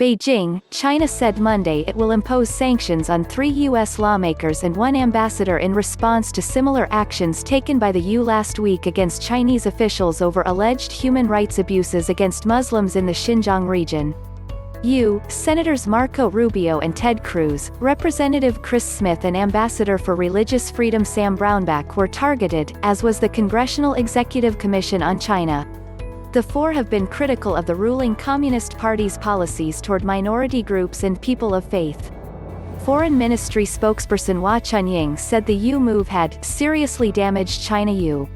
Beijing, China said Monday it will impose sanctions on 3 U.S. lawmakers and 1 ambassador in response to similar actions taken by the EU last week against Chinese officials over alleged human rights abuses against Muslims in the Xinjiang region. Senators Marco Rubio and Ted Cruz, Representative Chris Smith and Ambassador for Religious Freedom Sam Brownback were targeted, as was the Congressional-Executive Commission on China. The 4 have been critical of the ruling Communist Party's policies toward minority groups and people of faith. Foreign Ministry spokesperson Hua Chunying said the EU move had seriously damaged China-EU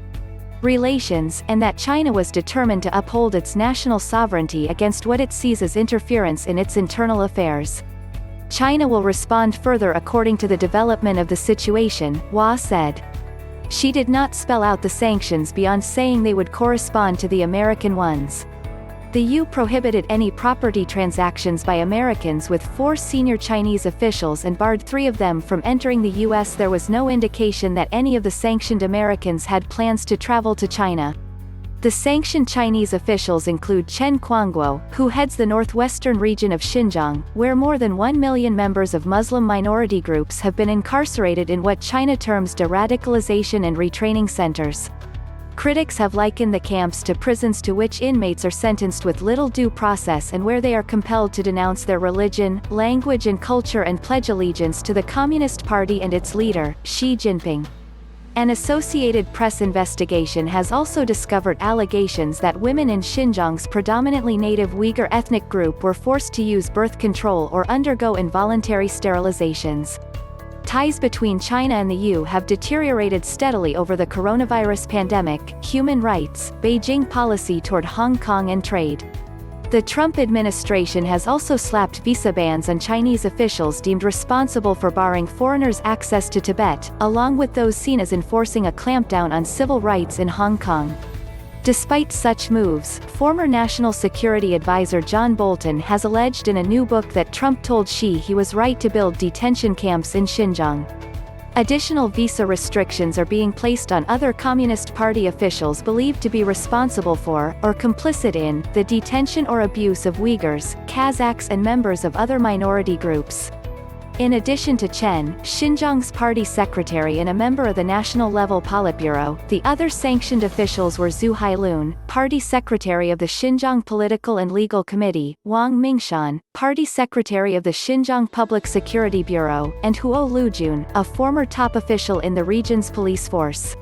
relations, and that China was determined to uphold its national sovereignty against what it sees as interference in its internal affairs. China will respond further according to the development of the situation, Hua said. She did not spell out the sanctions beyond saying they would correspond to the American ones. The EU prohibited any property transactions by Americans with 4 senior Chinese officials and barred 3 of them from entering the U.S. There was no indication that any of the sanctioned Americans had plans to travel to China. The sanctioned Chinese officials include Chen Quanguo, who heads the northwestern region of Xinjiang, where more than 1 million members of Muslim minority groups have been incarcerated in what China terms de-radicalization and retraining centers. Critics have likened the camps to prisons to which inmates are sentenced with little due process and where they are compelled to denounce their religion, language and culture and pledge allegiance to the Communist Party and its leader, Xi Jinping. An Associated Press investigation has also discovered allegations that women in Xinjiang's predominantly native Uighur ethnic group were forced to use birth control or undergo involuntary sterilizations. Ties between China and the EU have deteriorated steadily over the coronavirus pandemic, human rights, Beijing policy toward Hong Kong and trade. The Trump administration has also slapped visa bans on Chinese officials deemed responsible for barring foreigners access to Tibet, along with those seen as enforcing a clampdown on civil rights in Hong Kong. Despite such moves, former National Security Advisor John Bolton has alleged in a new book that Trump told Xi he was right to build detention camps in Xinjiang. Additional visa restrictions are being placed on other Communist Party officials believed to be responsible for, or complicit in, the detention or abuse of Uyghurs, Kazakhs and members of other minority groups. In addition to Chen, Xinjiang's party secretary and a member of the national-level Politburo, the other sanctioned officials were Zhu Hailun, party secretary of the Xinjiang Political and Legal Committee, Wang Mingshan, party secretary of the Xinjiang Public Security Bureau, and Huo Liujun, a former top official in the region's police force.